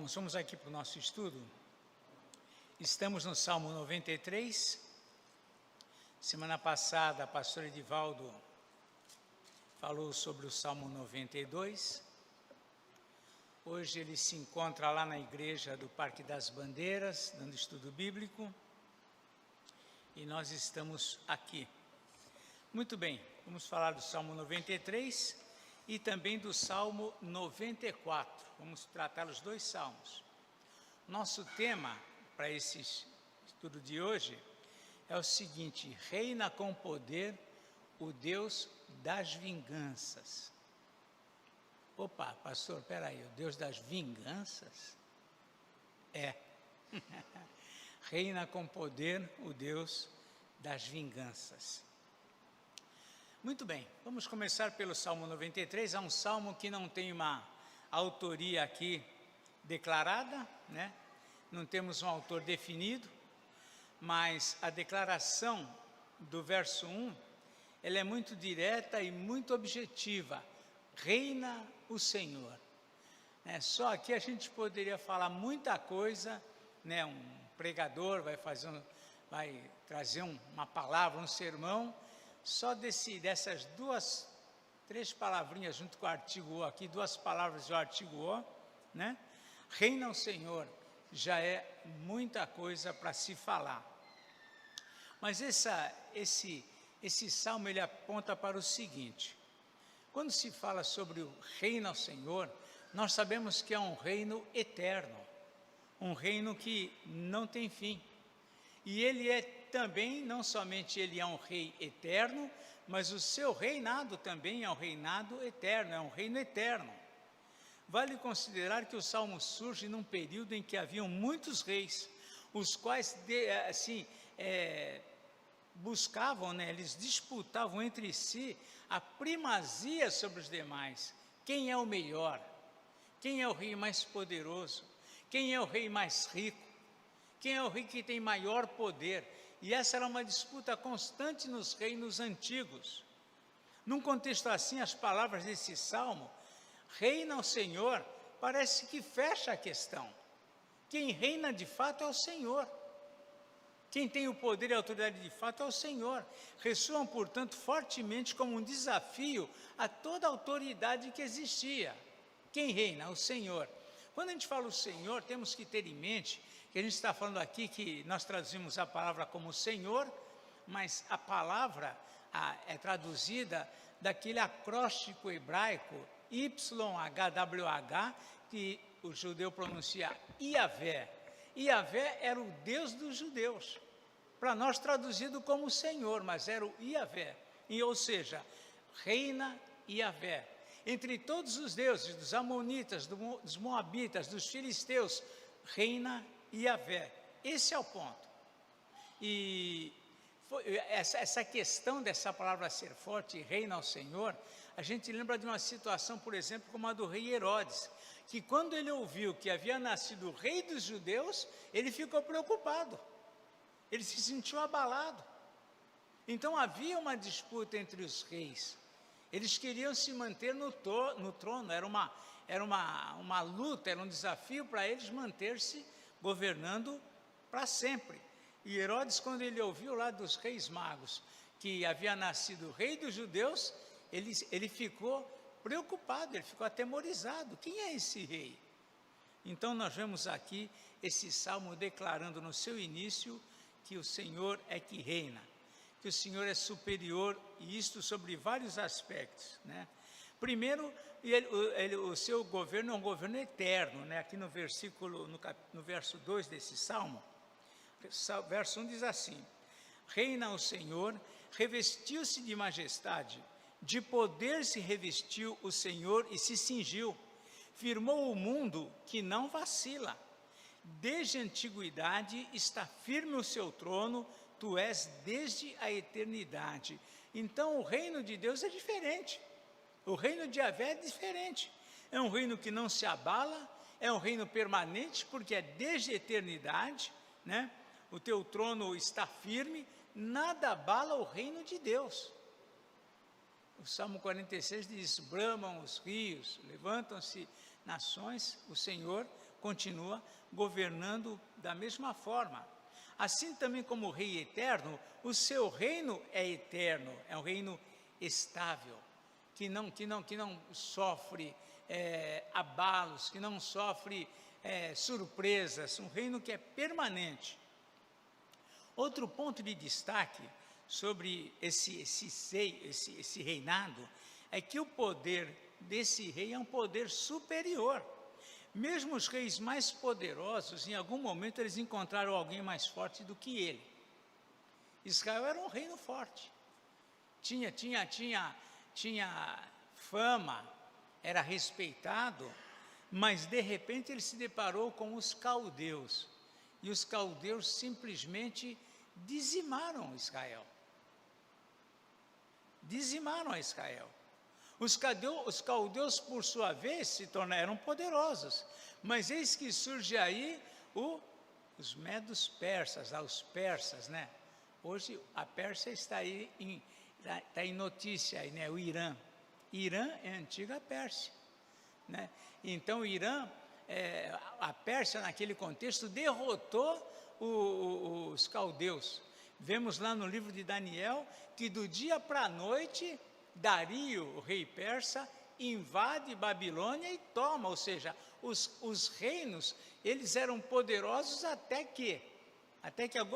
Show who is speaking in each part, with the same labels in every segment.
Speaker 1: irmãos, vamos aqui para o nosso estudo. Estamos no Salmo 93. Semana passada, a pastora Edivaldo falou sobre o Salmo 92. Hoje ele se encontra lá na igreja do Parque das Bandeiras, dando estudo bíblico. E nós estamos aqui. Muito bem, vamos falar do Salmo 93 e também do Salmo 94. Vamos tratar os dois salmos. Nosso tema para esse estudo de hoje é o seguinte: reina com poder o Deus das vinganças. Opa, pastor, peraí, o Deus das vinganças? É. Reina com poder o Deus das vinganças. Muito bem, vamos começar pelo Salmo 93. É um salmo que não tem uma autoria aqui declarada, né? Não temos um autor definido, mas a declaração do verso 1, ela é muito direta e muito objetiva. Reina o Senhor. Só aqui a gente poderia falar muita coisa, né? Um pregador vai trazer uma palavra, um sermão, só dessas três palavrinhas junto com o artigo O aqui, duas palavras do artigo O, né? Reina o Senhor, já é muita coisa para se falar. Mas esse salmo, ele aponta para o seguinte: quando se fala sobre o reino ao Senhor, nós sabemos que é um reino eterno, um reino que não tem fim. E ele é também, não somente ele é um rei eterno, mas o seu reinado também é um reinado eterno, é um reino eterno. Vale considerar que o salmo surge num período em que haviam muitos reis, os quais buscavam, né, eles disputavam entre si a primazia sobre os demais. Quem é o melhor? Quem é o rei mais poderoso? Quem é o rei mais rico? Quem é o rei que tem maior poder? E essa era uma disputa constante nos reinos antigos. Num contexto assim, as palavras desse salmo, reina o Senhor, parece que fecha a questão. Quem reina de fato é o Senhor. Quem tem o poder e a autoridade de fato é o Senhor. Ressoam, portanto, fortemente como um desafio a toda a autoridade que existia. Quem reina? O Senhor. Quando a gente fala o Senhor, temos que ter em mente que a gente está falando aqui que nós traduzimos a palavra como Senhor, mas a palavra é traduzida daquele acróstico hebraico YHWH, que o judeu pronuncia Iavé. Iavé era o Deus dos judeus, para nós traduzido como Senhor, mas era o Iavé, ou seja, reina Iavé. Entre todos os deuses, dos amonitas, dos moabitas, dos filisteus, reina Iavé. Esse é o ponto. E essa questão dessa palavra ser forte, reina ao Senhor, a gente lembra de uma situação, por exemplo, como a do rei Herodes, que quando ele ouviu que havia nascido o rei dos judeus, ele ficou preocupado, ele se sentiu abalado. Então havia uma disputa entre os reis, eles queriam se manter no trono, era uma luta, era um desafio para eles manter-se governando para sempre. E Herodes, quando ele ouviu lá dos reis magos que havia nascido o rei dos judeus, ele ficou preocupado, ele ficou atemorizado. Quem é esse rei? Então nós vemos aqui esse salmo declarando no seu início que o Senhor é que reina, que o Senhor é superior, e isto sobre vários aspectos, né? Primeiro, o seu governo é um governo eterno, né? Aqui no verso 2 desse salmo, verso 1 diz assim: reina o Senhor, revestiu-se de majestade, de poder se revestiu o Senhor e se cingiu, firmou o mundo que não vacila, desde a antiguidade está firme o seu trono, tu és desde a eternidade. Então o reino de Deus é diferente, o reino de Yahvé é diferente, é um reino que não se abala, é um reino permanente, porque é desde a eternidade, né? O teu trono está firme, nada abala o reino de Deus. O Salmo 46 diz: bramam os rios, levantam-se nações, o Senhor continua governando da mesma forma. Assim também como o Rei eterno, o seu reino é eterno, é um reino estável, que não sofre abalos, que não sofre surpresas, um reino que é permanente. Outro ponto de destaque sobre esse reinado é que o poder desse rei é um poder superior. Mesmo os reis mais poderosos, em algum momento eles encontraram alguém mais forte do que ele. Israel era um reino forte, tinha fama, era respeitado, mas de repente ele se deparou com os caldeus, e os caldeus simplesmente dizimaram Israel. Dizimaram a Israel. Os caldeus, por sua vez, eram poderosos, mas eis que surge aí os medos persas, os persas, né? Hoje a Pérsia está aí em notícia, aí, né? O Irã. Irã é a antiga Pérsia, né? Então o Irã, a Pérsia naquele contexto derrotou os caldeus. Vemos lá no livro de Daniel que do dia para a noite Dario, o rei persa, invade Babilônia e toma, ou seja, os reinos, eles eram poderosos até que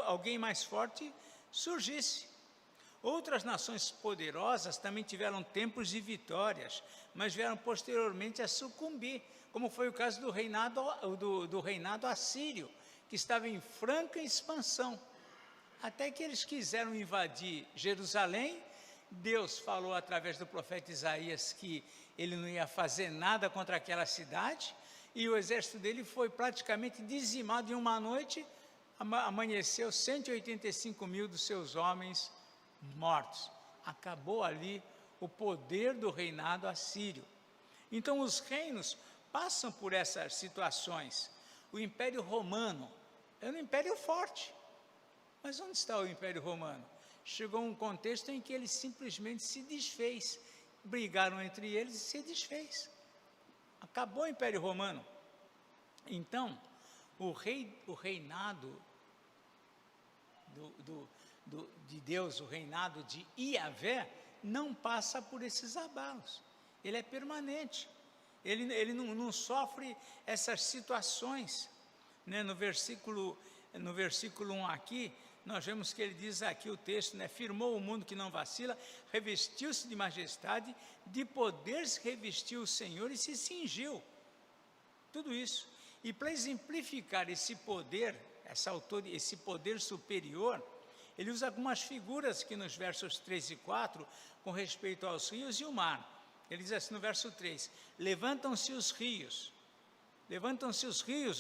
Speaker 1: alguém mais forte surgisse. Outras nações poderosas também tiveram tempos de vitórias, mas vieram posteriormente a sucumbir, como foi o caso do reinado assírio, que estava em franca expansão. Até que eles quiseram invadir Jerusalém. Deus falou através do profeta Isaías que ele não ia fazer nada contra aquela cidade, e o exército dele foi praticamente dizimado em uma noite. Amanheceu 185 mil dos seus homens mortos. Acabou ali o poder do reinado assírio. Então os reinos passam por essas situações. O Império Romano era um império forte, mas onde está o Império Romano? Chegou um contexto em que ele simplesmente se desfez. Brigaram entre eles e se desfez. Acabou o Império Romano. Então, o reinado de Deus, o reinado de Iavé, não passa por esses abalos. Ele é permanente. Ele não sofre essas situações, né? No versículo 1 aqui, nós vemos que ele diz aqui o texto, né? Firmou o mundo que não vacila, revestiu-se de majestade, de poder se revestiu o Senhor e se cingiu. Tudo isso. E para exemplificar esse poder, esse poder superior, ele usa algumas figuras aqui nos versos 3 e 4, com respeito aos rios e o mar. Ele diz assim no verso 3, levantam-se os rios,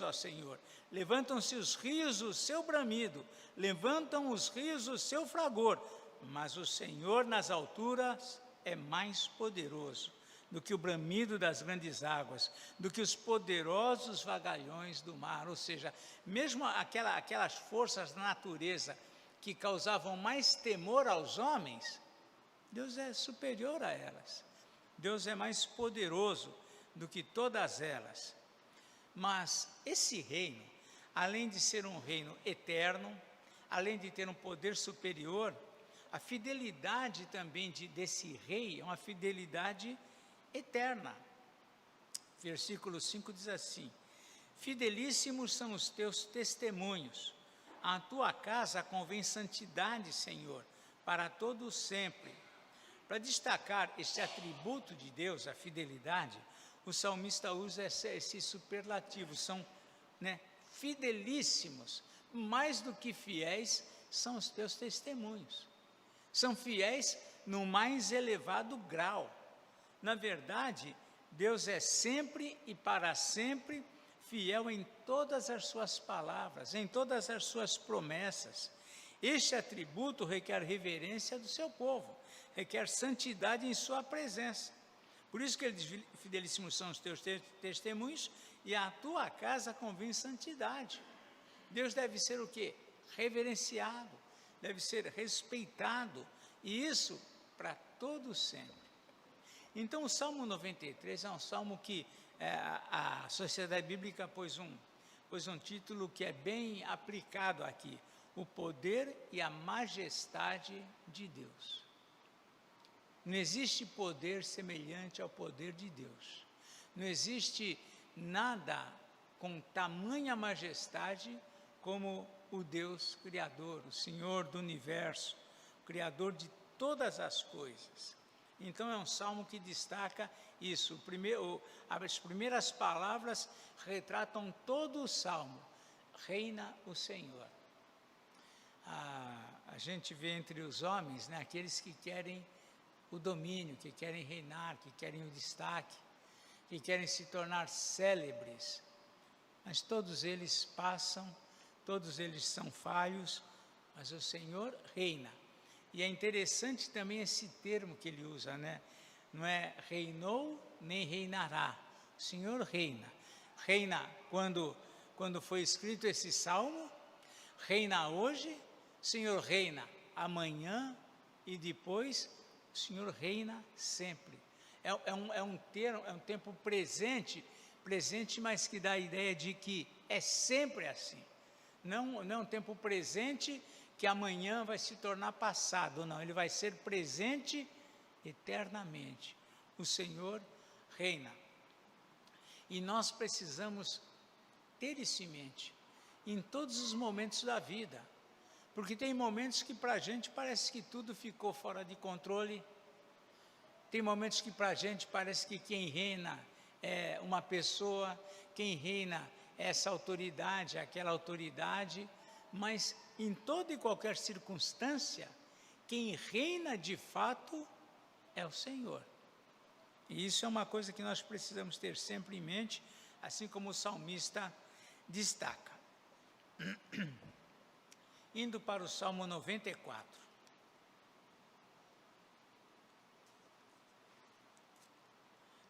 Speaker 1: ó Senhor, levantam-se os rios o seu bramido, levantam os rios o seu fragor, mas o Senhor nas alturas é mais poderoso do que o bramido das grandes águas, do que os poderosos vagalhões do mar. Ou seja, mesmo aquelas forças da natureza que causavam mais temor aos homens, Deus é superior a elas. Deus é mais poderoso do que todas elas. Mas esse reino, além de ser um reino eterno, além de ter um poder superior, a fidelidade também desse rei é uma fidelidade eterna. Versículo 5 diz assim, fidelíssimos são os teus testemunhos, a tua casa convém santidade, Senhor, para todo sempre. Para destacar esse atributo de Deus, a fidelidade, o salmista usa esse superlativo, são, né, fidelíssimos, mais do que fiéis são os teus testemunhos. São fiéis no mais elevado grau. Na verdade, Deus é sempre e para sempre fiel em todas as suas palavras, em todas as suas promessas. Este atributo requer reverência do seu povo, requer santidade em sua presença. Por isso que ele diz, fidelíssimos são os teus testemunhos, e a tua casa convém santidade. Deus deve ser o quê? Reverenciado, deve ser respeitado, e isso para todo sempre. Então o Salmo 93 é um salmo que a Sociedade Bíblica pôs um título que é bem aplicado aqui: o poder e a majestade de Deus. Não existe poder semelhante ao poder de Deus. Não existe nada com tamanha majestade como o Deus Criador, o Senhor do Universo, o Criador de todas as coisas. Então é um salmo que destaca isso. As primeiras palavras retratam todo o salmo: reina o Senhor. A gente vê entre os homens, né, aqueles que querem o domínio, que querem reinar, que querem o destaque, que querem se tornar célebres, mas todos eles passam, todos eles são falhos, mas o Senhor reina. E é interessante também esse termo que ele usa, né? Não é reinou nem reinará, o Senhor reina. Reina quando foi escrito esse salmo, reina hoje, o Senhor reina amanhã e depois o Senhor reina sempre. É um tempo presente, mas que dá a ideia de que é sempre assim. Não é um tempo presente que amanhã vai se tornar passado, não. Ele vai ser presente eternamente. O Senhor reina. E nós precisamos ter isso em mente, em todos os momentos da vida. Porque tem momentos que para a gente parece que tudo ficou fora de controle. Tem momentos que para a gente parece que quem reina é uma pessoa, quem reina é essa autoridade, aquela autoridade, mas em toda e qualquer circunstância, quem reina de fato é o Senhor. E isso é uma coisa que nós precisamos ter sempre em mente, assim como o salmista destaca. Indo para o Salmo 94.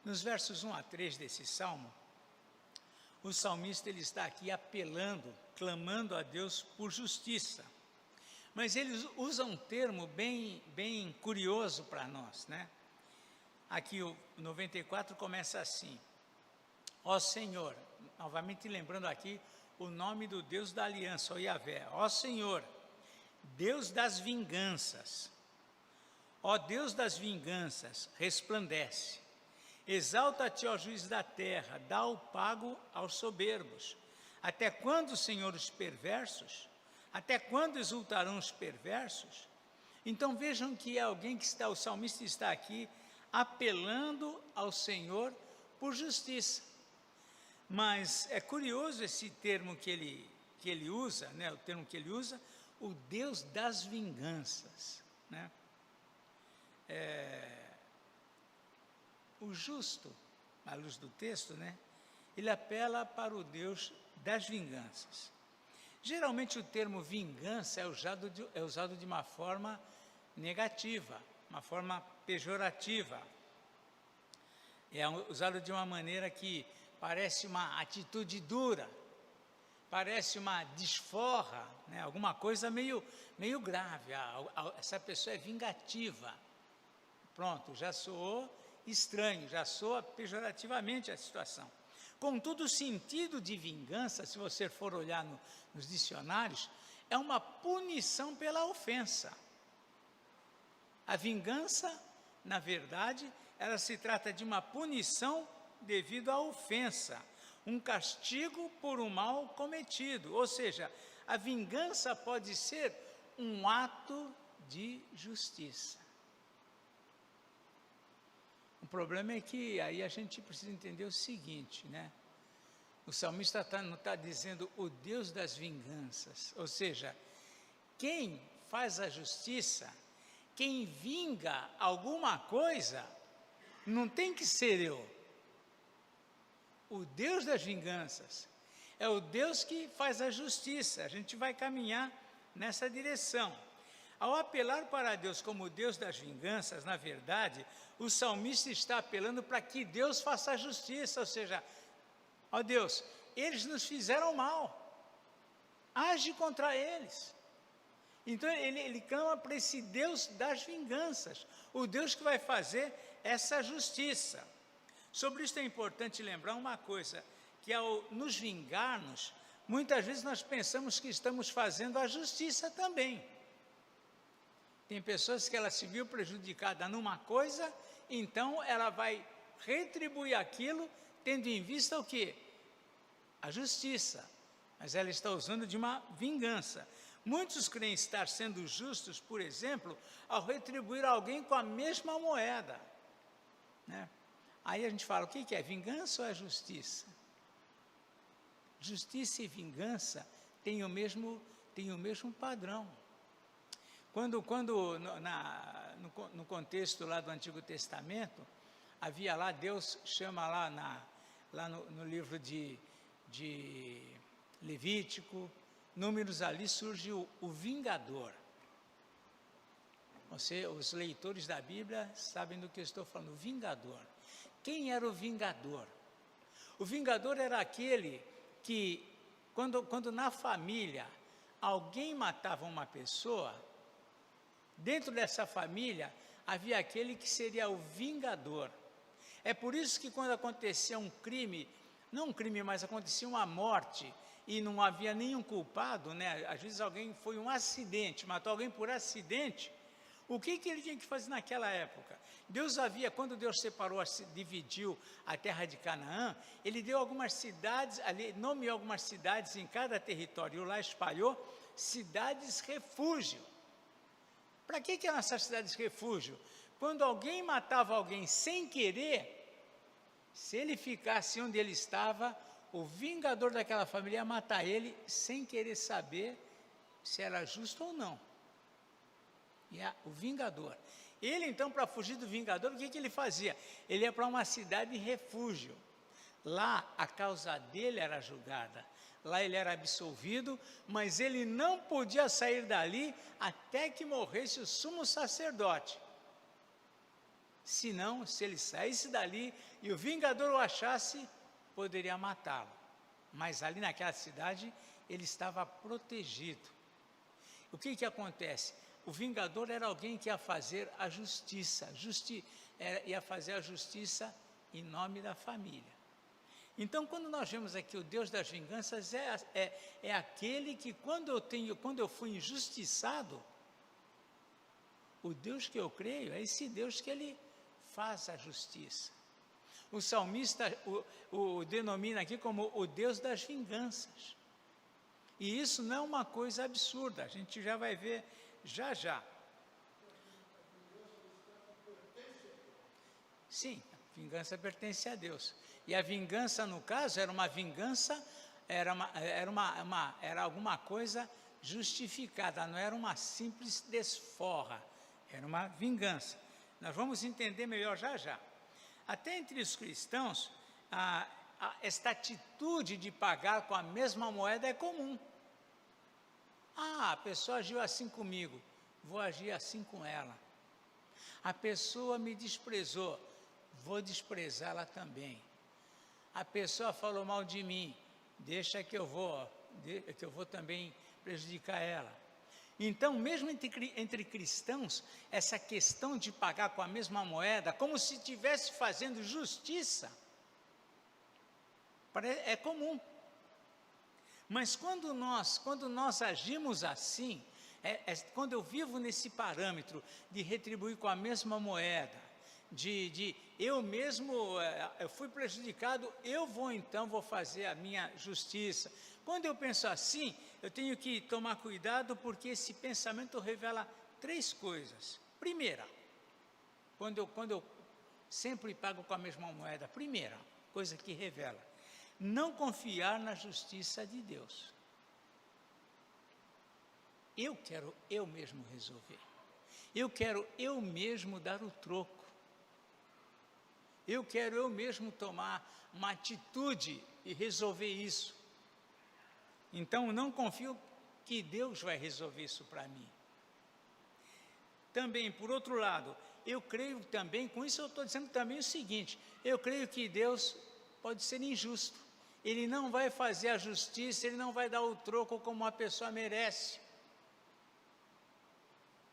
Speaker 1: Nos versos 1 a 3 desse salmo, o salmista ele está aqui apelando, clamando a Deus por justiça. Mas ele usa um termo bem curioso para nós, né? Aqui o 94 começa assim: ó Senhor, novamente lembrando aqui o nome do Deus da aliança, o Yahvé. Ó Senhor, Deus das vinganças, ó Deus das vinganças, resplandece. Exalta-te, ó juiz da terra, dá o pago aos soberbos. Até quando, Senhor, os perversos? Até quando exultarão os perversos? Então vejam que é alguém que o salmista está aqui apelando ao Senhor por justiça. Mas é curioso esse termo que ele usa, né? O termo que ele usa, o Deus das vinganças, né? O justo, à luz do texto, né, ele apela para o Deus das vinganças. Geralmente o termo vingança é usado de uma forma negativa, uma forma pejorativa. É usado de uma maneira que parece uma atitude dura, parece uma desforra, né, alguma coisa meio grave. Essa pessoa é vingativa. Pronto, já soou estranho, já soa pejorativamente a situação. Contudo, o sentido de vingança, se você for olhar nos dicionários, é uma punição pela ofensa. A vingança, na verdade, ela se trata de uma punição devido à ofensa, um castigo por um mal cometido. Ou seja, a vingança pode ser um ato de justiça. O problema é que aí a gente precisa entender o seguinte, né? O salmista não está dizendo o Deus das vinganças, ou seja, quem faz a justiça, quem vinga alguma coisa, não tem que ser eu. O Deus das vinganças é o Deus que faz a justiça. A gente vai caminhar nessa direção. Ao apelar para Deus como Deus das vinganças, na verdade, o salmista está apelando para que Deus faça a justiça, ou seja, ó Deus, eles nos fizeram mal, age contra eles. Então ele clama para esse Deus das vinganças, o Deus que vai fazer essa justiça. Sobre isso é importante lembrar uma coisa, que ao nos vingarmos, muitas vezes nós pensamos que estamos fazendo a justiça também. Tem pessoas que ela se viu prejudicada numa coisa, então ela vai retribuir aquilo, tendo em vista o quê? A justiça. Mas ela está usando de uma vingança. Muitos creem estar sendo justos, por exemplo, ao retribuir alguém com a mesma moeda, né? Aí a gente fala, o que é vingança ou é justiça? Justiça e vingança têm o mesmo padrão. No contexto lá do Antigo Testamento, havia lá, Deus chama lá no livro de Levítico, Números, ali surge o vingador. Os leitores da Bíblia sabem do que eu estou falando, o vingador. Quem era o vingador? O vingador era aquele que, quando na família alguém matava uma pessoa, dentro dessa família havia aquele que seria o vingador. É por isso que quando acontecia um crime, não um crime, mas acontecia uma morte, e não havia nenhum culpado, né? Às vezes foi um acidente, matou alguém por acidente, o que ele tinha que fazer naquela época? Quando Deus dividiu a terra de Canaã, ele deu algumas cidades, nomeou algumas cidades em cada território, lá espalhou cidades refúgio. Para que eram essas cidades refúgio? Quando alguém matava alguém sem querer, se ele ficasse onde ele estava, o vingador daquela família ia matar ele sem querer saber se era justo ou não. O vingador. Ele, então, para fugir do vingador, o que ele fazia? Ele ia para uma cidade de refúgio. Lá, a causa dele era julgada. Lá ele era absolvido, mas ele não podia sair dali até que morresse o sumo sacerdote. Senão, se ele saísse dali e o vingador o achasse, poderia matá-lo. Mas ali naquela cidade, ele estava protegido. O que acontece? O vingador era alguém que ia fazer a justiça, ia fazer a justiça em nome da família. Então, quando nós vemos aqui o Deus das vinganças, é aquele que quando eu fui injustiçado, o Deus que eu creio é esse Deus que ele faz a justiça. O salmista o denomina aqui como o Deus das vinganças. E isso não é uma coisa absurda, a gente já vai ver já. Sim, a vingança pertence a Deus. E a vingança, no caso, era uma vingança, era alguma coisa justificada, não era uma simples desforra, era uma vingança. Nós vamos entender melhor já. Até entre os cristãos, esta atitude de pagar com a mesma moeda é comum. A pessoa agiu assim comigo, vou agir assim com ela. A pessoa me desprezou, vou desprezá-la também. A pessoa falou mal de mim, deixa que eu vou também prejudicar ela. Então, mesmo entre cristãos, essa questão de pagar com a mesma moeda, como se estivesse fazendo justiça, é comum. Mas quando nós agimos assim, quando eu vivo nesse parâmetro de retribuir com a mesma moeda, eu fui prejudicado, eu vou fazer a minha justiça. Quando eu penso assim, eu tenho que tomar cuidado, porque esse pensamento revela três coisas. Primeira, quando eu sempre pago com a mesma moeda, primeira coisa que revela, não confiar na justiça de Deus. Eu quero eu mesmo resolver. Eu quero eu mesmo dar o troco. Eu quero eu mesmo tomar uma atitude e resolver isso. Então, não confio que Deus vai resolver isso para mim. Também, por outro lado, eu creio também, com isso eu estou dizendo também o seguinte, eu creio que Deus pode ser injusto. Ele não vai fazer a justiça, ele não vai dar o troco como a pessoa merece.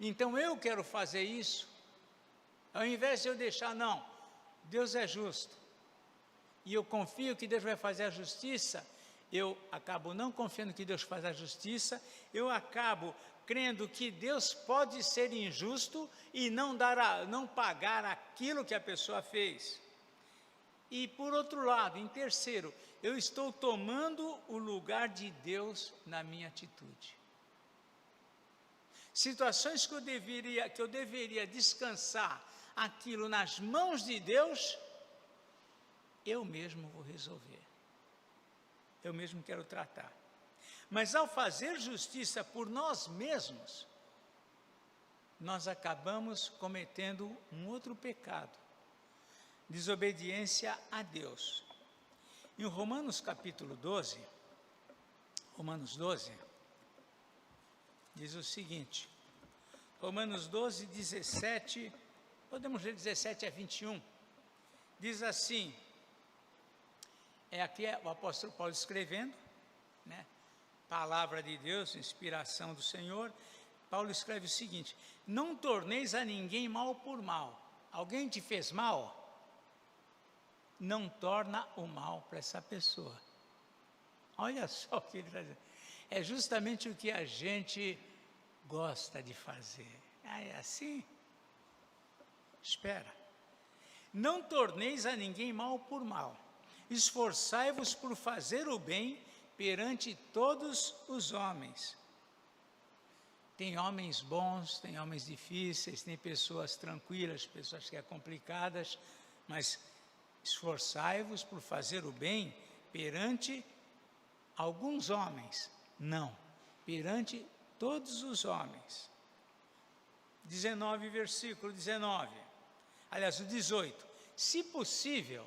Speaker 1: Então eu quero fazer isso, ao invés de eu deixar, não, Deus é justo, e eu confio que Deus vai fazer a justiça, eu acabo não confiando que Deus faz a justiça, eu acabo crendo que Deus pode ser injusto e não pagar aquilo que a pessoa fez. E por outro lado, em terceiro, eu estou tomando o lugar de Deus na minha atitude. Situações que eu deveria descansar aquilo nas mãos de Deus, eu mesmo vou resolver. Eu mesmo quero tratar. Mas ao fazer justiça por nós mesmos, nós acabamos cometendo um outro pecado, desobediência a Deus. Em Romanos capítulo 12, Romanos 12, diz o seguinte, Romanos 12, 17, podemos ler 17 a 21, diz assim, aqui é o apóstolo Paulo escrevendo, né? Palavra de Deus, inspiração do Senhor. Paulo escreve o seguinte: não torneis a ninguém mal por mal. Alguém te fez mal? Não torna o mal para essa pessoa. Olha só o que ele está dizendo. É justamente o que a gente gosta de fazer. Ah, é assim? Espera. Não torneis a ninguém mal por mal. Esforçai-vos por fazer o bem perante todos os homens. Tem homens bons, tem homens difíceis, tem pessoas tranquilas, pessoas que são complicadas, mas esforçai-vos por fazer o bem perante alguns homens. Não, perante todos os homens. 19, versículo 19. Aliás, o 18. Se possível,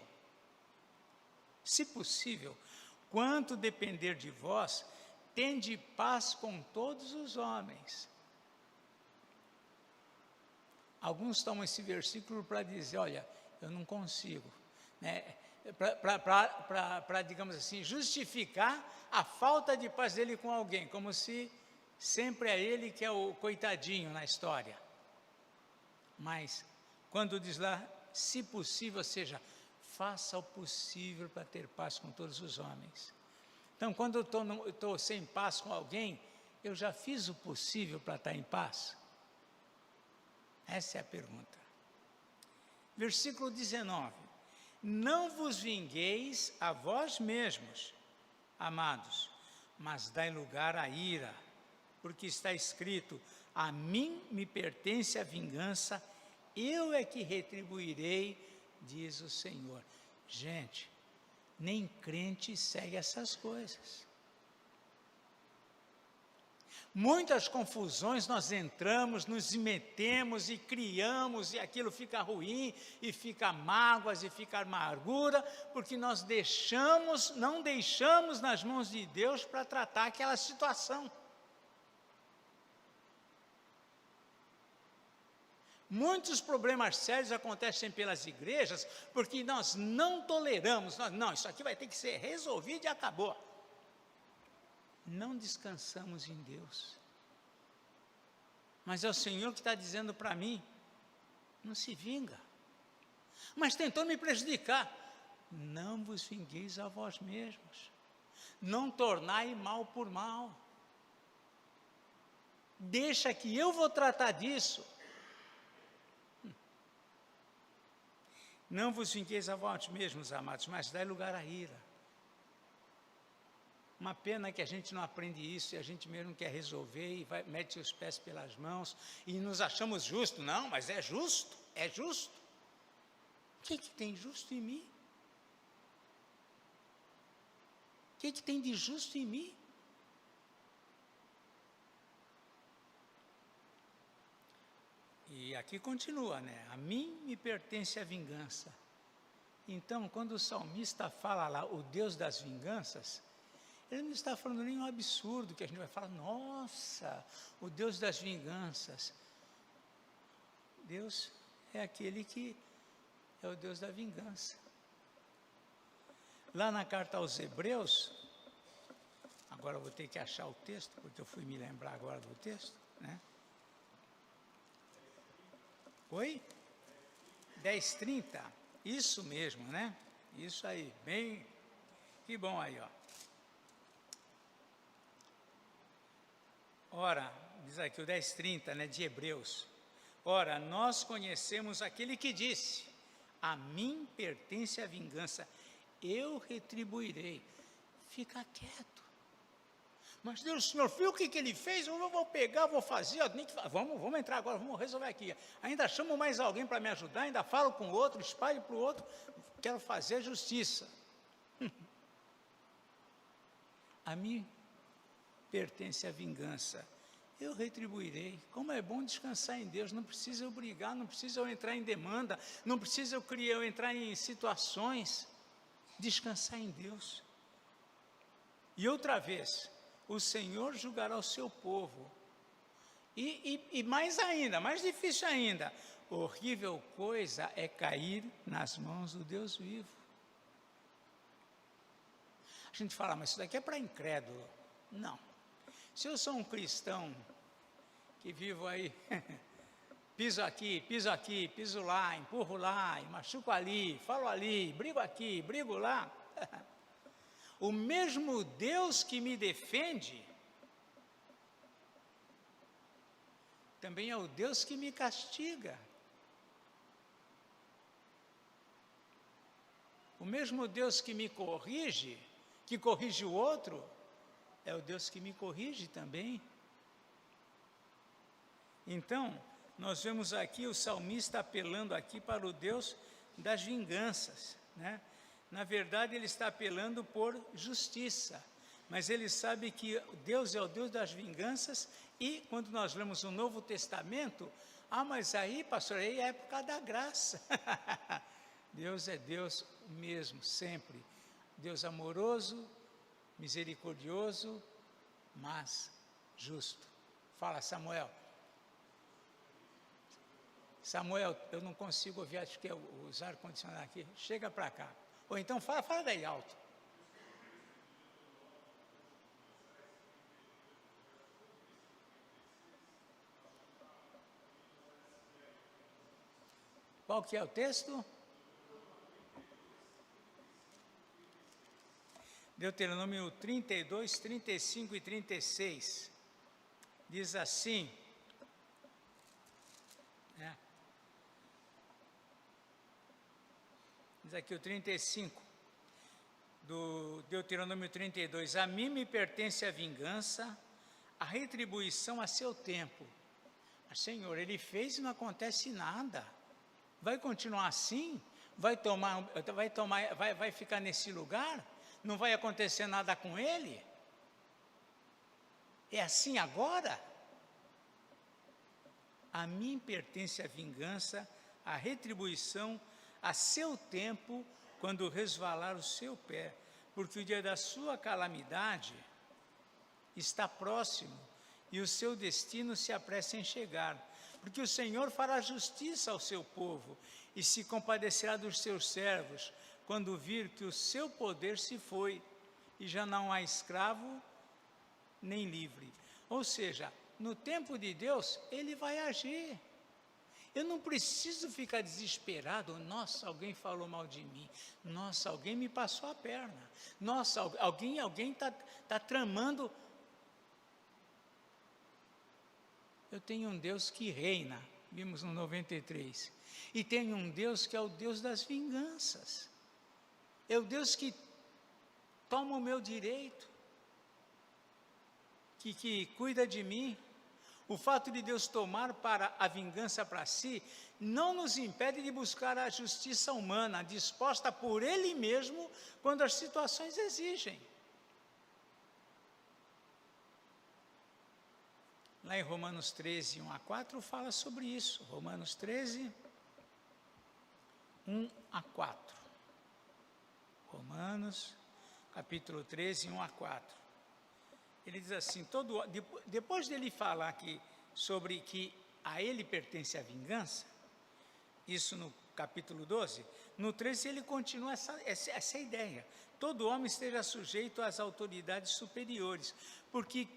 Speaker 1: quanto depender de vós, tende paz com todos os homens. Alguns tomam esse versículo para dizer, olha, eu não consigo, né? Para, digamos assim, justificar a falta de paz dele com alguém, como se sempre é ele que é o coitadinho na história. Mas, quando diz lá, se possível, ou seja, faça o possível para ter paz com todos os homens. Então, quando eu estou sem paz com alguém, eu já fiz o possível para estar em paz? Essa é a pergunta. Versículo 19. Não vos vingueis a vós mesmos, amados, mas dai lugar à ira, porque está escrito, a mim me pertence a vingança, eu é que retribuirei, diz o Senhor. Gente, nem crente segue essas coisas. Muitas confusões nós entramos, nos metemos e criamos, e aquilo fica ruim, e fica mágoas, e fica amargura, porque nós não deixamos nas mãos de Deus para tratar aquela situação. Muitos problemas sérios acontecem pelas igrejas, porque nós não toleramos, não, isso aqui vai ter que ser resolvido e acabou. Não descansamos em Deus. Mas é o Senhor que está dizendo para mim, não se vinga. Mas tentou me prejudicar. Não vos vingueis a vós mesmos. Não tornai mal por mal. Deixa que eu vou tratar disso. Não vos vingueis a vós mesmos, amados, mas dai lugar à ira. Uma pena que a gente não aprende isso e a gente mesmo quer resolver e mete os pés pelas mãos e nos achamos justos. Não, mas é justo, é justo. O que tem justo em mim? O que tem de justo em mim? E aqui continua, né? A mim me pertence a vingança. Então, quando o salmista fala lá, o Deus das vinganças, ele não está falando nenhum absurdo, que a gente vai falar, nossa, o Deus das vinganças. Deus é aquele que é o Deus da vingança. Lá na carta aos Hebreus, agora eu vou ter que achar o texto, porque eu fui me lembrar agora do texto, né? Oi? 10:30, isso mesmo, né? Isso aí, bem, que bom aí, ó. Ora, diz aqui o 10:30, né, de Hebreus. Ora, nós conhecemos aquele que disse: a mim pertence a vingança, eu retribuirei. Fica quieto. Mas Deus, o Senhor viu o que ele fez? Eu vou pegar, vou fazer. Vamos entrar agora, vamos resolver aqui. Ainda chamo mais alguém para me ajudar, ainda falo com o outro, espalho para o outro. Quero fazer justiça. A mim pertence a vingança, eu retribuirei. Como é bom descansar em Deus, não precisa eu brigar, não precisa eu entrar em demanda, não precisa eu entrar em situações, descansar em Deus. E outra vez, o Senhor julgará o seu povo. E mais ainda, mais difícil ainda, horrível coisa é cair nas mãos do Deus vivo. A gente fala, mas isso daqui é para incrédulo. Não. Se eu sou um cristão que vivo aí, piso aqui, piso lá, empurro lá, machuco ali, falo ali, brigo aqui, brigo lá, o mesmo Deus que me defende, também é o Deus que me castiga. O mesmo Deus que me corrige, que corrige o outro, é o Deus que me corrige também. Então, nós vemos aqui o salmista apelando aqui para o Deus das vinganças, né? Na verdade, ele está apelando por justiça, mas ele sabe que Deus é o Deus das vinganças, e quando nós lemos o Novo Testamento, mas aí, pastor, aí é época da graça. Deus é Deus mesmo, sempre. Deus amoroso, misericordioso, mas justo. Fala, Samuel. Samuel, eu não consigo ouvir, acho que é os ar-condicionado aqui. Chega para cá. Ou então fala daí alto. Qual que é o texto? Deuteronômio 32, 35 e 36. Diz assim, né? Diz aqui o 35, do Deuteronômio 32. A mim me pertence a vingança, a retribuição a seu tempo. Mas, Senhor, ele fez e não acontece nada. Vai continuar assim? Vai ficar nesse lugar? Não vai acontecer nada com ele? É assim agora? A mim pertence a vingança, a retribuição a seu tempo, quando resvalar o seu pé, porque o dia da sua calamidade está próximo e o seu destino se apressa em chegar. Porque o Senhor fará justiça ao seu povo e se compadecerá dos seus servos, quando vir que o seu poder se foi e já não há escravo nem livre. Ou seja, no tempo de Deus, Ele vai agir. Eu não preciso ficar desesperado. Nossa, alguém falou mal de mim. Nossa, alguém me passou a perna. Nossa, alguém está tramando. Eu tenho um Deus que reina, vimos no 93. E tenho um Deus que é o Deus das vinganças. É o Deus que toma o meu direito, que cuida de mim. O fato de Deus tomar a vingança para si, não nos impede de buscar a justiça humana, disposta por Ele mesmo, quando as situações exigem. Lá em Romanos 13, 1 a 4, fala sobre isso. Romanos 13, 1 a 4. Romanos, capítulo 13, 1 a 4. Ele diz assim, depois dele falar aqui sobre que a ele pertence a vingança, isso no capítulo 12, no 13 ele continua essa ideia. Todo homem esteja sujeito às autoridades superiores, porque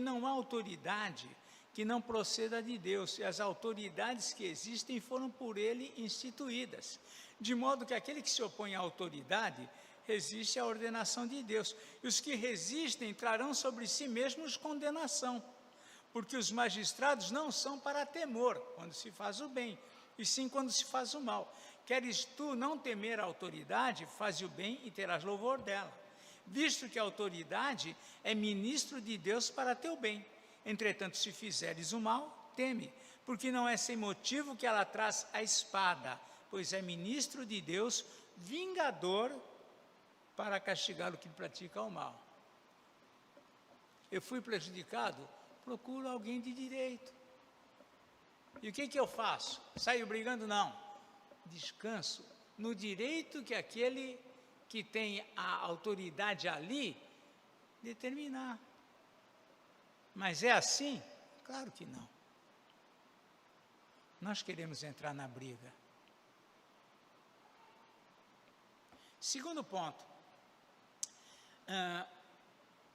Speaker 1: não há autoridade que não proceda de Deus, e as autoridades que existem foram por ele instituídas. De modo que aquele que se opõe à autoridade resiste à ordenação de Deus. E os que resistem trarão sobre si mesmos condenação, porque os magistrados não são para temor, quando se faz o bem, e sim quando se faz o mal. Queres tu não temer a autoridade, faze o bem e terás louvor dela, visto que a autoridade é ministro de Deus para teu bem. Entretanto, se fizeres o mal, teme, porque não é sem motivo que ela traz a espada, pois é ministro de Deus, vingador para castigar o que pratica o mal. Eu fui prejudicado, procuro alguém de direito. E o que eu faço? Saio brigando? Não. Descanso no direito que aquele que tem a autoridade ali determinar. Mas é assim? Claro que não. Nós queremos entrar na briga. Segundo ponto,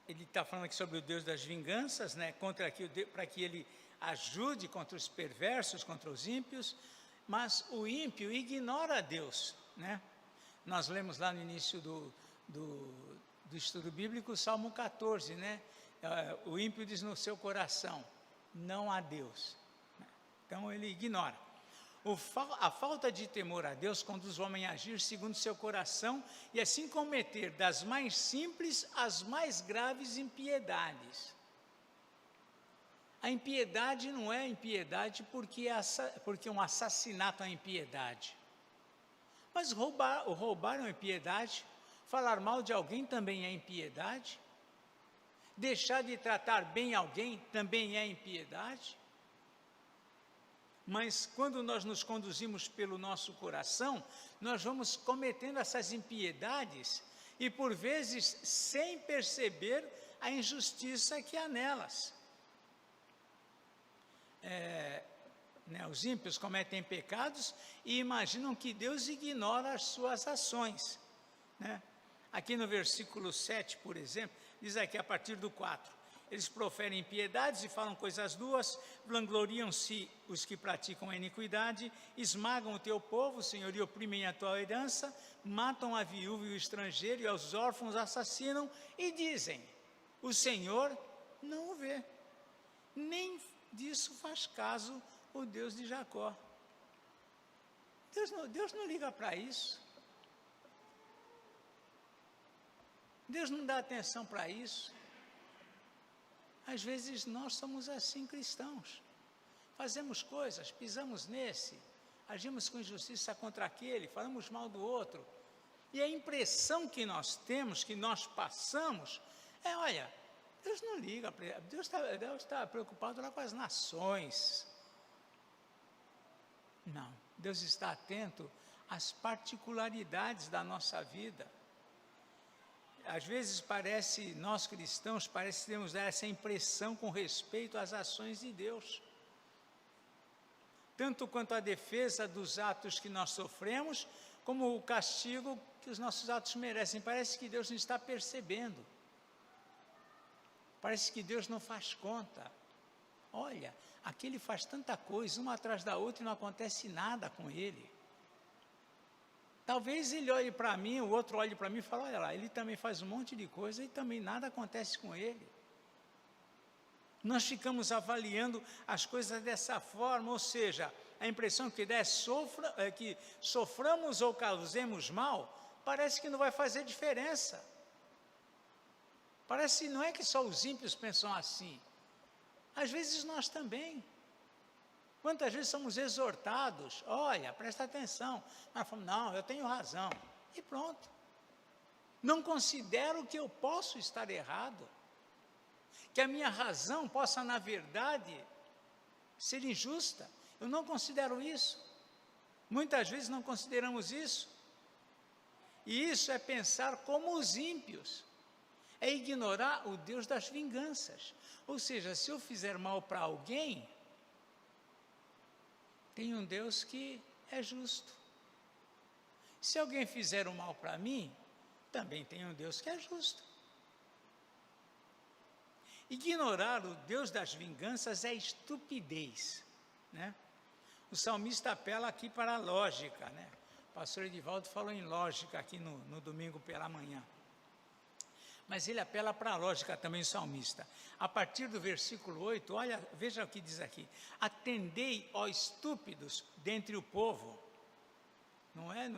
Speaker 1: ele está falando aqui sobre o Deus das vinganças, né, para que ele ajude contra os perversos, contra os ímpios, mas o ímpio ignora Deus, né? Nós lemos lá no início do estudo bíblico, o Salmo 14, né? O ímpio diz no seu coração, não há Deus. Então ele ignora. A falta de temor a Deus conduz o homem a agir segundo seu coração e assim cometer das mais simples às mais graves impiedades. A impiedade não é impiedade porque um assassinato é impiedade. Mas roubar é uma impiedade, falar mal de alguém também é impiedade, deixar de tratar bem alguém também é impiedade. Mas quando nós nos conduzimos pelo nosso coração, nós vamos cometendo essas impiedades e por vezes sem perceber a injustiça que há nelas. Os ímpios cometem pecados e imaginam que Deus ignora as suas ações, né? Aqui no versículo 7, por exemplo, diz aqui a partir do 4, eles proferem impiedades e falam coisas duas, vangloriam-se os que praticam a iniquidade, esmagam o teu povo, Senhor, e oprimem a tua herança, matam a viúva e o estrangeiro, e aos órfãos assassinam, e dizem, o Senhor não o vê, nem disso faz caso o Deus de Jacó. Deus não liga para isso. Deus não dá atenção para isso. Às vezes nós somos assim cristãos. Fazemos coisas, pisamos nesse, agimos com injustiça contra aquele, falamos mal do outro. E a impressão que nós temos, que nós passamos, olha, Deus não liga, Deus está preocupado lá com as nações. Não, Deus está atento às particularidades da nossa vida. Às vezes nós cristãos, temos essa impressão com respeito às ações de Deus. Tanto quanto a defesa dos atos que nós sofremos, como o castigo que os nossos atos merecem. Parece que Deus não está percebendo. Parece que Deus não faz conta. Olha, aquele faz tanta coisa, uma atrás da outra, e não acontece nada com ele. Talvez ele olhe para mim, o outro olhe para mim e fale, olha lá, ele também faz um monte de coisa e também nada acontece com ele. Nós ficamos avaliando as coisas dessa forma, ou seja, a impressão que dá é que soframos ou causemos mal, parece que não vai fazer diferença. Parece que não é que só os ímpios pensam assim. Às vezes nós também. Quantas vezes somos exortados, olha, presta atenção. Nós falamos, não, eu tenho razão. E pronto. Não considero que eu posso estar errado. Que a minha razão possa, na verdade, ser injusta. Eu não considero isso. Muitas vezes não consideramos isso. E isso é pensar como os ímpios. É ignorar o Deus das vinganças. Ou seja, se eu fizer mal para alguém, tem um Deus que é justo. Se alguém fizer o mal para mim, também tem um Deus que é justo. Ignorar o Deus das vinganças é estupidez, né? O salmista apela aqui para a lógica, né? O pastor Edivaldo falou em lógica aqui no domingo pela manhã. Mas ele apela para a lógica também, o salmista. A partir do versículo 8, olha, veja o que diz aqui. Atendei, ó estúpidos, dentre o povo. Não é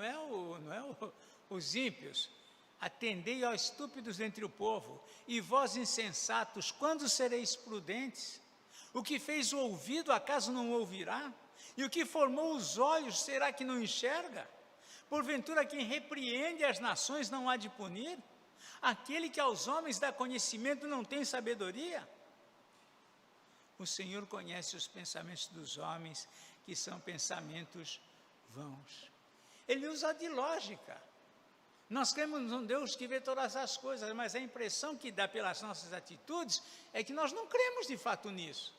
Speaker 1: os ímpios. Atendei, ó estúpidos, dentre o povo. E vós, insensatos, quando sereis prudentes? O que fez o ouvido, acaso não ouvirá? E o que formou os olhos, será que não enxerga? Porventura, quem repreende as nações não há de punir? Aquele que aos homens dá conhecimento não tem sabedoria? O Senhor conhece os pensamentos dos homens, que são pensamentos vãos. Ele usa de lógica. Nós cremos num Deus que vê todas as coisas, mas a impressão que dá pelas nossas atitudes é que nós não cremos de fato nisso.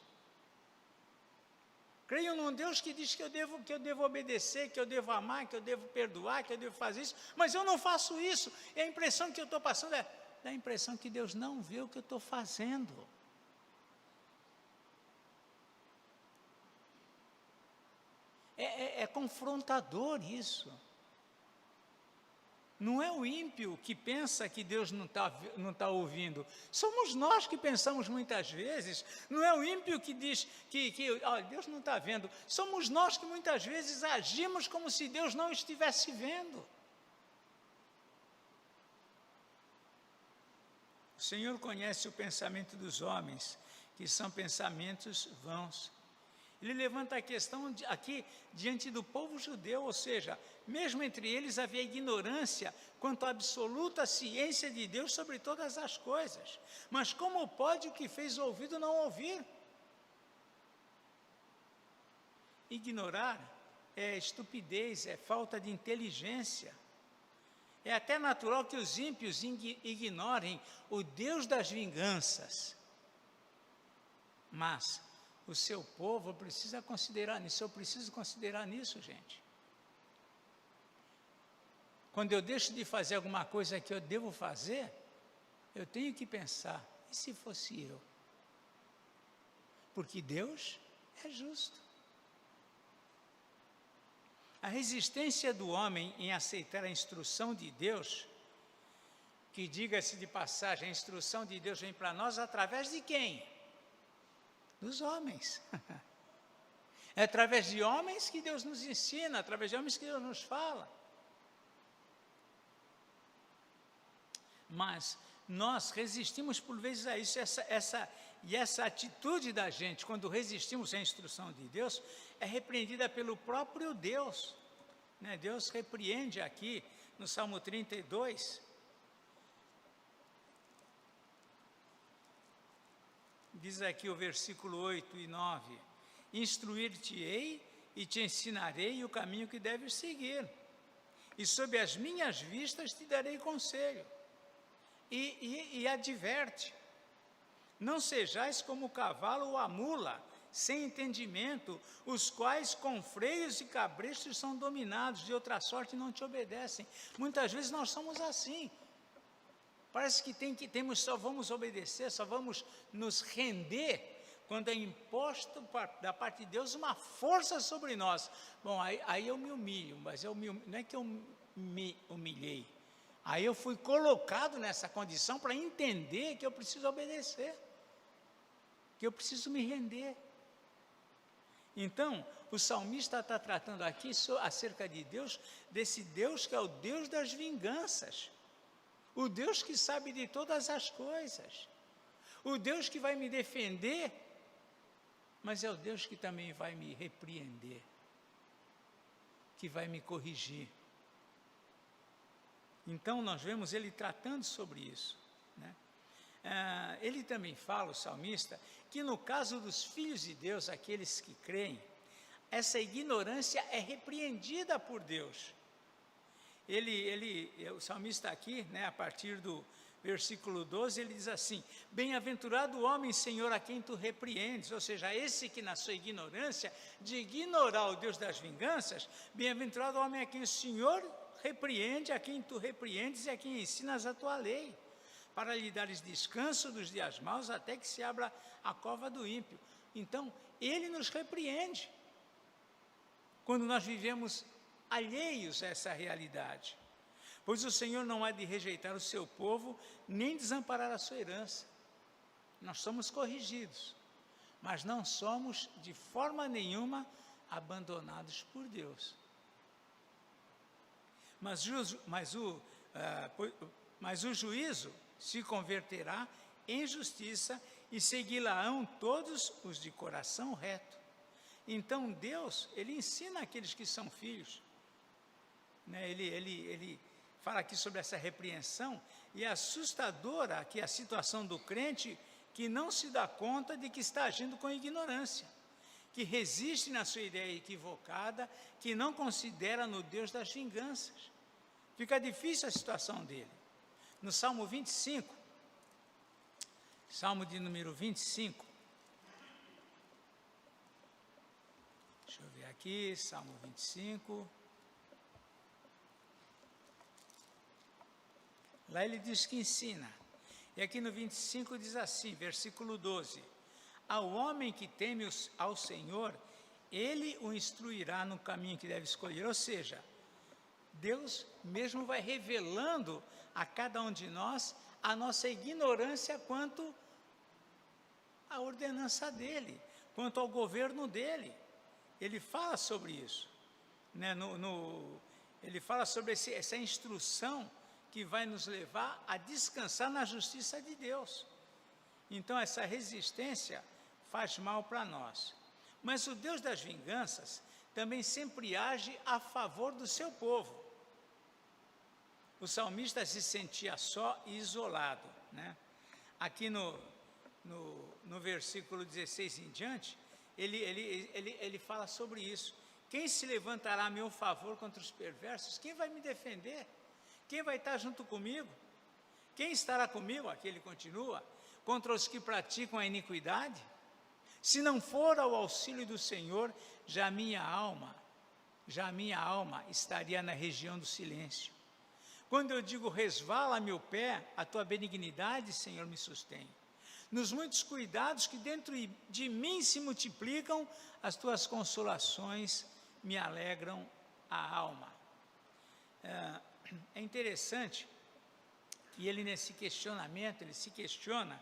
Speaker 1: Creio num Deus que diz que eu devo obedecer, que eu devo amar, que eu devo perdoar, que eu devo fazer isso, mas eu não faço isso. E a impressão que eu estou passando é a impressão que Deus não vê o que eu estou fazendo. É confrontador isso. Não é o ímpio que pensa que Deus não tá ouvindo. Somos nós que pensamos muitas vezes. Não é o ímpio que diz que Deus não está vendo. Somos nós que muitas vezes agimos como se Deus não estivesse vendo. O Senhor conhece o pensamento dos homens, que são pensamentos vãos. Ele levanta a questão aqui diante do povo judeu, ou seja, mesmo entre eles havia ignorância quanto à absoluta ciência de Deus sobre todas as coisas. Mas como pode o que fez o ouvido não ouvir? Ignorar é estupidez, é falta de inteligência. É até natural que os ímpios ignorem o Deus das vinganças. Mas o seu povo precisa considerar nisso, eu preciso considerar nisso, gente. Quando eu deixo de fazer alguma coisa que eu devo fazer, eu tenho que pensar, e se fosse eu? Porque Deus é justo. A resistência do homem em aceitar a instrução de Deus, que diga-se de passagem, a instrução de Deus vem para nós através de quem? Dos homens. É através de homens que Deus nos ensina, através de homens que Deus nos fala. Mas nós resistimos por vezes a isso, essa atitude da gente, quando resistimos à instrução de Deus, é repreendida pelo próprio Deus. Né? Deus repreende aqui, no Salmo 32, diz aqui o versículo 8 e 9, instruir-te-ei e te ensinarei o caminho que deves seguir, e sob as minhas vistas te darei conselho. E adverte, não sejais como o cavalo ou a mula, sem entendimento, os quais com freios e cabrestos são dominados, de outra sorte não te obedecem. Muitas vezes nós somos assim. Parece que só vamos obedecer, só vamos nos render quando é imposto da parte de Deus uma força sobre nós. Bom, aí eu me humilho, mas não é que eu me humilhei. Aí eu fui colocado nessa condição para entender que eu preciso obedecer, que eu preciso me render. Então, o salmista está tratando aqui acerca de Deus, desse Deus que é o Deus das vinganças. O Deus que sabe de todas as coisas, o Deus que vai me defender, mas é o Deus que também vai me repreender, que vai me corrigir. Então nós vemos ele tratando sobre isso, né? Ele também fala, o salmista, que no caso dos filhos de Deus, aqueles que creem, essa ignorância é repreendida por Deus. O salmista aqui, né, a partir do versículo 12, ele diz assim, bem-aventurado o homem, Senhor, a quem tu repreendes, ou seja, esse que na sua ignorância, de ignorar o Deus das vinganças, bem-aventurado o homem a quem o Senhor repreende, a quem tu repreendes e a quem ensinas a tua lei, para lhe dares descanso dos dias maus, até que se abra a cova do ímpio. Então, ele nos repreende, quando nós vivemos alheios a essa realidade. Pois o Senhor não há de rejeitar o seu povo, nem desamparar a sua herança. Nós somos corrigidos, mas não somos de forma nenhuma abandonados por Deus. Mas o juízo se converterá em justiça e segui-la-ão todos os de coração reto. Então Deus, Ele ensina aqueles que são filhos, né? Ele fala aqui sobre essa repreensão, e é assustadora aqui a situação do crente que não se dá conta de que está agindo com ignorância, que resiste na sua ideia equivocada, que não considera no Deus das vinganças. Fica difícil a situação dele. No Salmo 25, Salmo de número 25, deixa eu ver aqui, Salmo 25, lá ele diz que ensina, e aqui no 25 diz assim, versículo 12, ao homem que teme ao Senhor, Ele o instruirá no caminho que deve escolher, ou seja, Deus mesmo vai revelando a cada um de nós a nossa ignorância quanto à ordenança dEle, quanto ao governo dEle. Ele fala sobre isso, né? Ele fala sobre essa instrução que vai nos levar a descansar na justiça de Deus. Então, essa resistência faz mal para nós. Mas o Deus das vinganças também sempre age a favor do seu povo. O salmista se sentia só e isolado, né? Aqui no versículo 16 em diante, ele fala sobre isso. Quem se levantará a meu favor contra os perversos? Quem vai me defender? Quem vai estar junto comigo? Quem estará comigo? Aqui ele continua, contra os que praticam a iniquidade? Se não for ao auxílio do Senhor, já a minha alma estaria na região do silêncio. Quando eu digo resvala-me o pé, a tua benignidade, Senhor, me sustém. Nos muitos cuidados que dentro de mim se multiplicam, as tuas consolações me alegram a alma. É interessante que ele, nesse questionamento, ele se questiona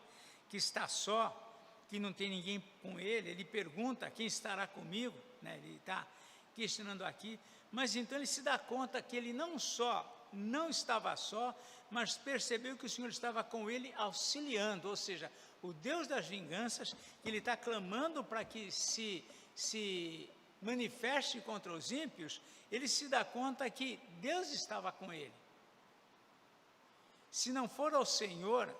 Speaker 1: que está só, que não tem ninguém com ele pergunta quem estará comigo, né? Ele está questionando aqui, mas então ele se dá conta que ele não só não estava só, mas percebeu que o Senhor estava com ele auxiliando, ou seja, o Deus das vinganças, que ele está clamando para que se manifeste contra os ímpios, ele se dá conta que Deus estava com ele. Se não for ao Senhor,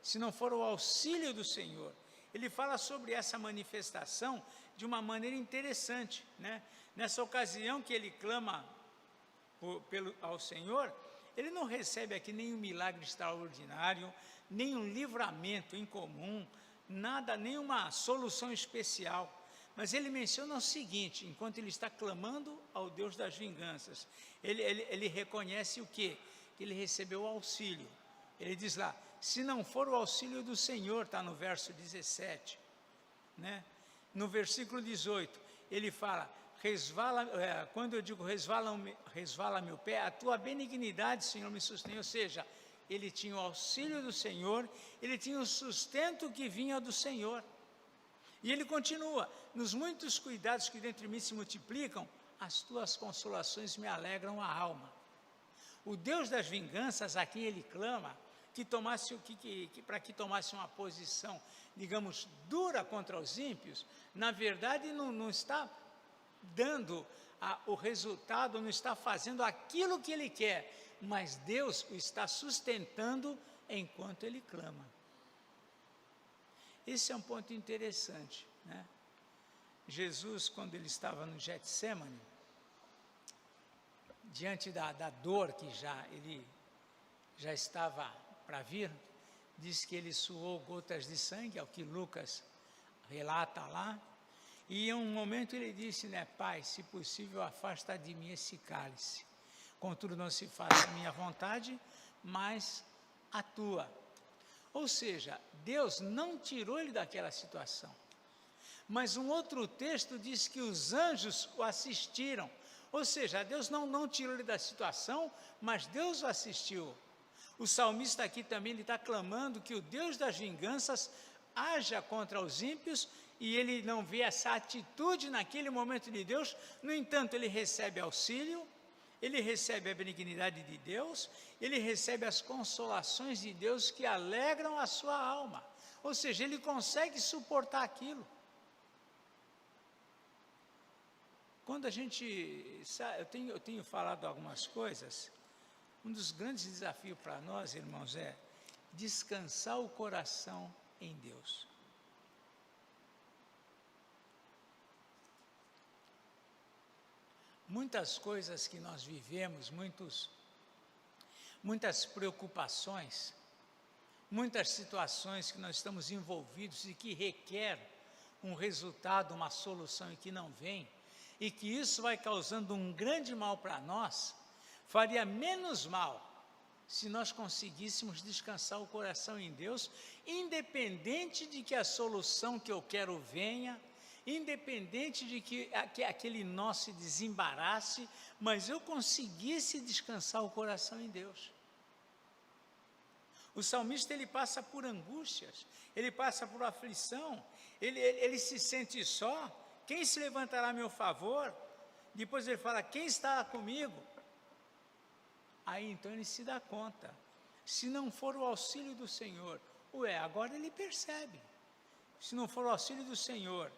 Speaker 1: se não for o auxílio do Senhor, ele fala sobre essa manifestação de uma maneira interessante, né? Nessa ocasião que ele clama ao Senhor, ele não recebe aqui nenhum milagre extraordinário, nenhum livramento incomum, nada, nenhuma solução especial, mas ele menciona o seguinte, enquanto ele está clamando ao Deus das vinganças, ele reconhece o quê? Que ele recebeu o auxílio. Ele diz lá, se não for o auxílio do Senhor, está no verso 17, né? No versículo 18, ele fala, quando eu digo resvala meu pé, a tua benignidade, Senhor, me sustém, ou seja, ele tinha o auxílio do Senhor, ele tinha o sustento que vinha do Senhor. E ele continua, nos muitos cuidados que dentro de mim se multiplicam, as tuas consolações me alegram a alma. O Deus das vinganças, a quem ele clama, para que tomasse uma posição, digamos, dura contra os ímpios, na verdade não está dando o resultado, não está fazendo aquilo que ele quer, mas Deus o está sustentando enquanto ele clama. Esse é um ponto interessante, né? Jesus, quando ele estava no Getsêmani, diante da dor que ele já estava para vir, diz que ele suou gotas de sangue, é o que Lucas relata lá, e em um momento ele disse, né, Pai, se possível afasta de mim esse cálice, contudo não se faça a minha vontade, mas a tua. Ou seja, Deus não tirou ele daquela situação. Mas um outro texto diz que os anjos o assistiram, Ou seja, Deus não tirou ele da situação, mas Deus o assistiu. O salmista aqui também está clamando que o Deus das vinganças haja contra os ímpios, e ele não vê essa atitude naquele momento de Deus. No entanto, ele recebe auxílio, ele recebe a benignidade de Deus, ele recebe as consolações de Deus que alegram a sua alma. Ou seja, ele consegue suportar aquilo. Quando a gente, eu tenho falado algumas coisas, um dos grandes desafios para nós, irmãos, é descansar o coração em Deus. Muitas coisas que nós vivemos, muitas preocupações, muitas situações que nós estamos envolvidos e que requer um resultado, uma solução e que não vem, e que isso vai causando um grande mal para nós, faria menos mal se nós conseguíssemos descansar o coração em Deus, independente de que a solução que eu quero venha, independente de que aquele nó se desembarace, mas eu conseguisse descansar o coração em Deus. O salmista, ele passa por angústias, ele passa por aflição, ele se sente só. Quem se levantará a meu favor? Depois ele fala, quem está comigo? Aí então ele se dá conta, se não for o auxílio do Senhor, agora ele percebe, se não for o auxílio do Senhor,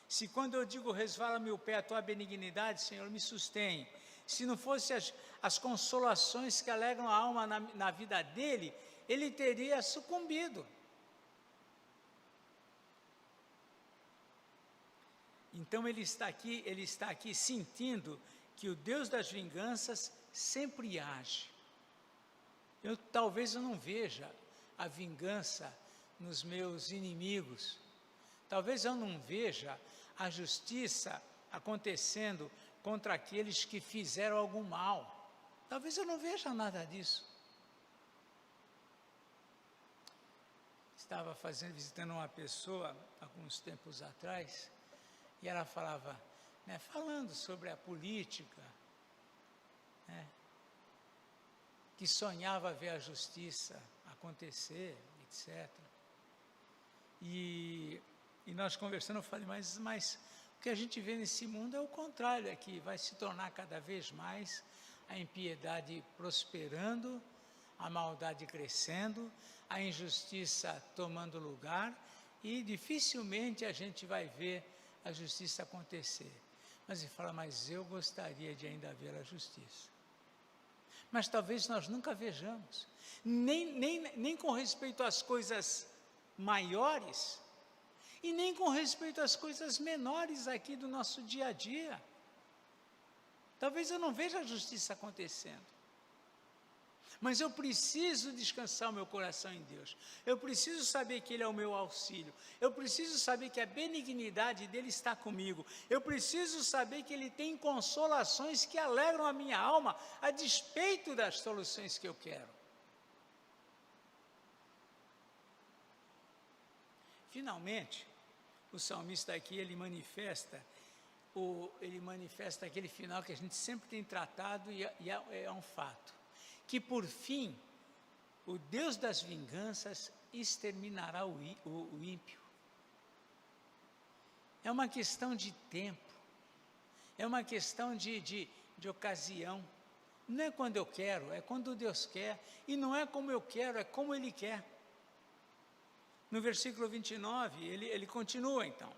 Speaker 1: se quando eu digo resvala-me o pé, a tua benignidade, Senhor, me sustém, se não fosse as consolações que alegram a alma na vida dele, ele teria sucumbido. Então ele está aqui sentindo que o Deus das vinganças sempre age. Talvez eu não veja a vingança nos meus inimigos, talvez eu não veja a justiça acontecendo contra aqueles que fizeram algum mal, talvez eu não veja nada disso. Estava visitando uma pessoa, alguns tempos atrás, e ela falava, falando sobre a política, que sonhava ver a justiça acontecer, etc. E nós conversando, eu falei, mas o que a gente vê nesse mundo é o contrário, é que vai se tornar cada vez mais a impiedade prosperando, a maldade crescendo, a injustiça tomando lugar, e dificilmente a gente vai ver a justiça acontecer. Mas ele fala, mas eu gostaria de ainda ver a justiça. Mas talvez nós nunca vejamos, nem com respeito às coisas maiores, e nem com respeito às coisas menores aqui do nosso dia a dia. Talvez eu não veja a justiça acontecendo. Mas eu preciso descansar o meu coração em Deus. Eu preciso saber que Ele é o meu auxílio. Eu preciso saber que a benignidade dEle está comigo. Eu preciso saber que Ele tem consolações que alegram a minha alma, a despeito das soluções que eu quero. Finalmente, o salmista aqui, ele manifesta aquele final que a gente sempre tem tratado, e é um fato. Que por fim, o Deus das vinganças exterminará o ímpio. É uma questão de tempo, é uma questão de ocasião. Não é quando eu quero, é quando Deus quer, e não é como eu quero, é como Ele quer. No versículo 29, ele continua então.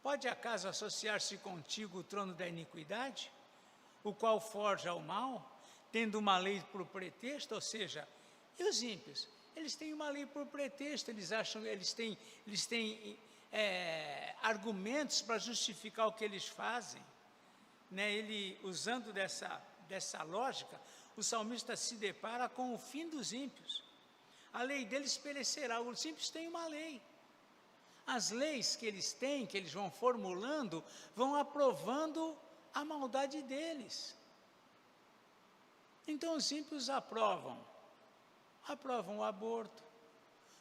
Speaker 1: Pode acaso associar-se contigo o trono da iniquidade, o qual forja o mal, tendo uma lei por pretexto? Ou seja, e os ímpios? Eles têm uma lei por pretexto, eles têm argumentos para justificar o que eles fazem. Usando dessa lógica, o salmista se depara com o fim dos ímpios. A lei deles perecerá, os ímpios têm uma lei. As leis que eles têm, que eles vão formulando, vão aprovando a maldade deles. Então os ímpios aprovam o aborto,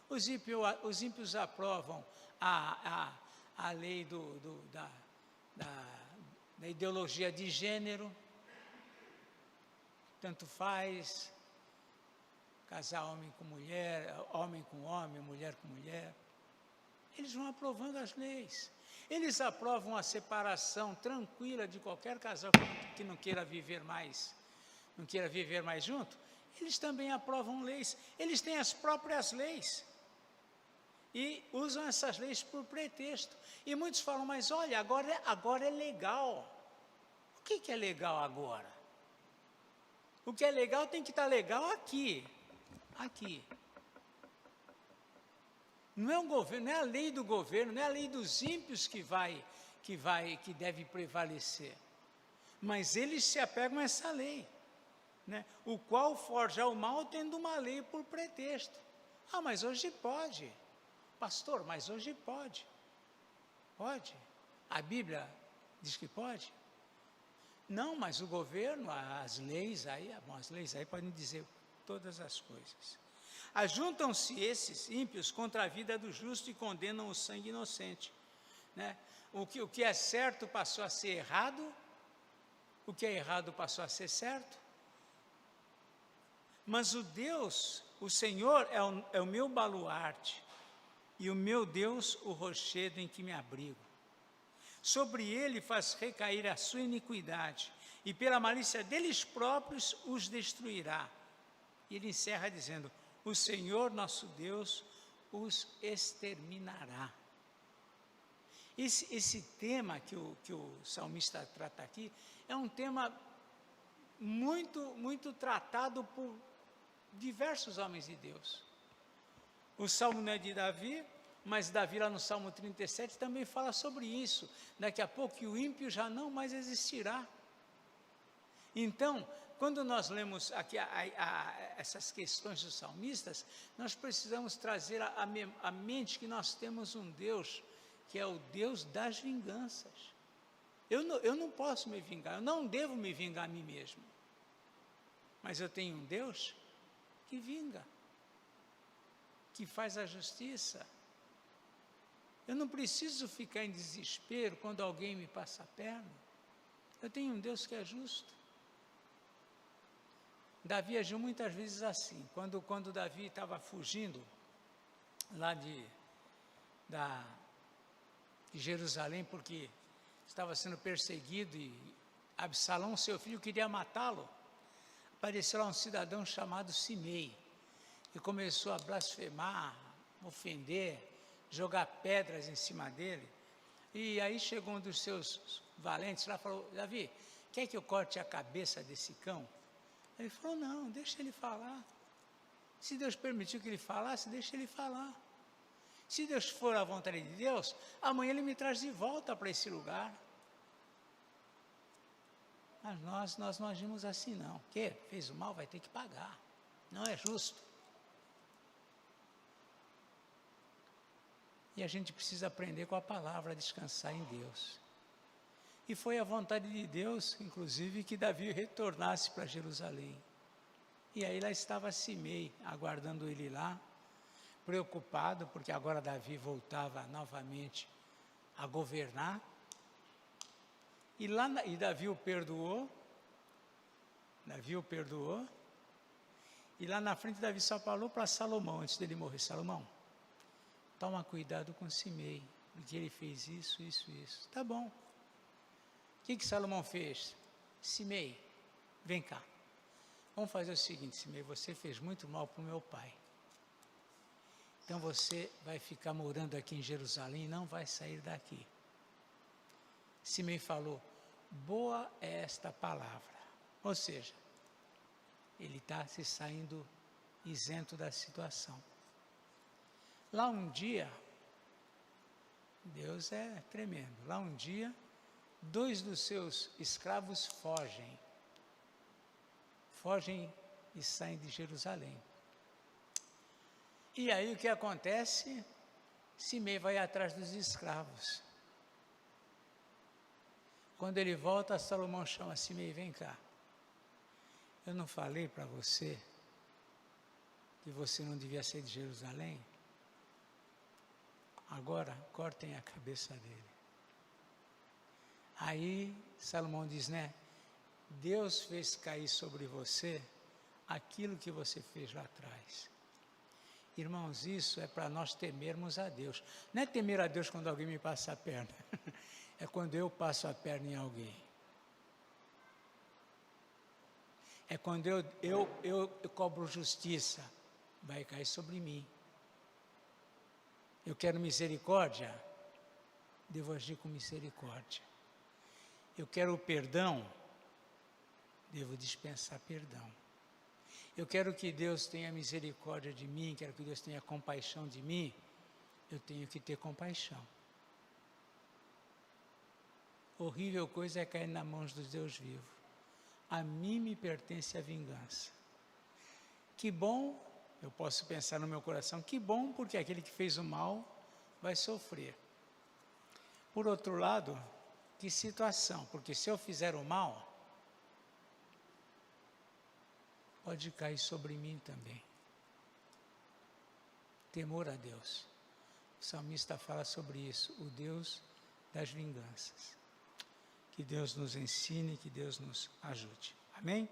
Speaker 1: os ímpios aprovam a lei da ideologia de gênero, tanto faz, casar homem com mulher, homem com homem, mulher com mulher. Eles vão aprovando as leis. Eles aprovam a separação tranquila de qualquer casal que não queira viver mais, não queira viver mais junto. Eles também aprovam leis. Eles têm as próprias leis. E usam essas leis por pretexto. E muitos falam, mas olha, agora é legal. O que é legal agora? O que é legal tem que estar legal aqui. Aqui. Não é o governo, não é a lei do governo, não é a lei dos ímpios que deve prevalecer. Mas eles se apegam a essa lei, né? O qual forja o mal tendo uma lei por pretexto. Ah, mas hoje pode. Pastor, mas hoje pode. Pode. A Bíblia diz que pode. Não, mas o governo, as leis aí podem dizer todas as coisas. Ajuntam-se esses ímpios contra a vida do justo e condenam o sangue inocente, né? O que é certo passou a ser errado, o que é errado passou a ser certo. Mas o Senhor é o meu baluarte, e o meu Deus o rochedo em que me abrigo. Sobre ele faz recair a sua iniquidade, e pela malícia deles próprios os destruirá. E ele encerra dizendo, o Senhor nosso Deus os exterminará. Esse tema que o salmista trata aqui, é um tema muito tratado por diversos homens de Deus. O salmo não é de Davi, mas Davi lá no Salmo 37 também fala sobre isso. Daqui a pouco o ímpio já não mais existirá. Então, quando nós lemos aqui essas questões dos salmistas, nós precisamos trazer à mente que nós temos um Deus, que é o Deus das vinganças. Eu não posso me vingar, eu não devo me vingar a mim mesmo. Mas eu tenho um Deus que vinga, que faz a justiça. Eu não preciso ficar em desespero quando alguém me passa a perna. Eu tenho um Deus que é justo. Davi agiu muitas vezes assim. Quando Davi estava fugindo lá de Jerusalém, porque estava sendo perseguido e Absalão, seu filho, queria matá-lo, apareceu lá um cidadão chamado Simei, e começou a blasfemar, ofender, jogar pedras em cima dele. E aí chegou um dos seus valentes lá e falou, Davi, quer que eu corte a cabeça desse cão? Ele falou, não, deixa ele falar. Se Deus permitiu que ele falasse, deixa ele falar. Se Deus for a vontade de Deus, amanhã ele me traz de volta para esse lugar. Mas nós não agimos assim não. Que fez o mal vai ter que pagar. Não é justo. E a gente precisa aprender com a palavra, a descansar em Deus. E foi a vontade de Deus, inclusive, que Davi retornasse para Jerusalém. E aí lá estava Simei, aguardando ele lá, preocupado, porque agora Davi voltava novamente a governar. E Davi o perdoou. E lá na frente Davi só falou para Salomão, antes dele morrer, Salomão, toma cuidado com Simei, porque ele fez isso. Tá bom. O que Salomão fez? Simei, vem cá. Vamos fazer o seguinte, Simei, você fez muito mal para o meu pai. Então você vai ficar morando aqui em Jerusalém e não vai sair daqui. Simei falou, boa é esta palavra. Ou seja, ele está se saindo isento da situação. Lá um dia, Deus é tremendo, lá um dia, 2 dos seus escravos fogem e saem de Jerusalém. E aí o que acontece? Simei vai atrás dos escravos. Quando ele volta, Salomão chama Simei, vem cá. Eu não falei para você que você não devia sair de Jerusalém? Agora cortem a cabeça dele. Aí Salomão diz, né? Deus fez cair sobre você aquilo que você fez lá atrás. Irmãos, isso é para nós temermos a Deus. Não é temer a Deus quando alguém me passa a perna. É quando eu passo a perna em alguém. É quando eu cobro justiça. Vai cair sobre mim. Eu quero misericórdia. Devo agir com misericórdia. Eu quero o perdão. Devo dispensar perdão. Eu quero que Deus tenha misericórdia de mim, quero que Deus tenha compaixão de mim, eu tenho que ter compaixão. Horrível coisa é cair nas mãos dos Deus vivo. A mim me pertence a vingança. Que bom, eu posso pensar no meu coração, que bom porque aquele que fez o mal vai sofrer. Por outro lado, que situação, porque se eu fizer o mal, pode cair sobre mim também. Temor a Deus. O salmista fala sobre isso, o Deus das vinganças. Que Deus nos ensine, que Deus nos ajude. Amém?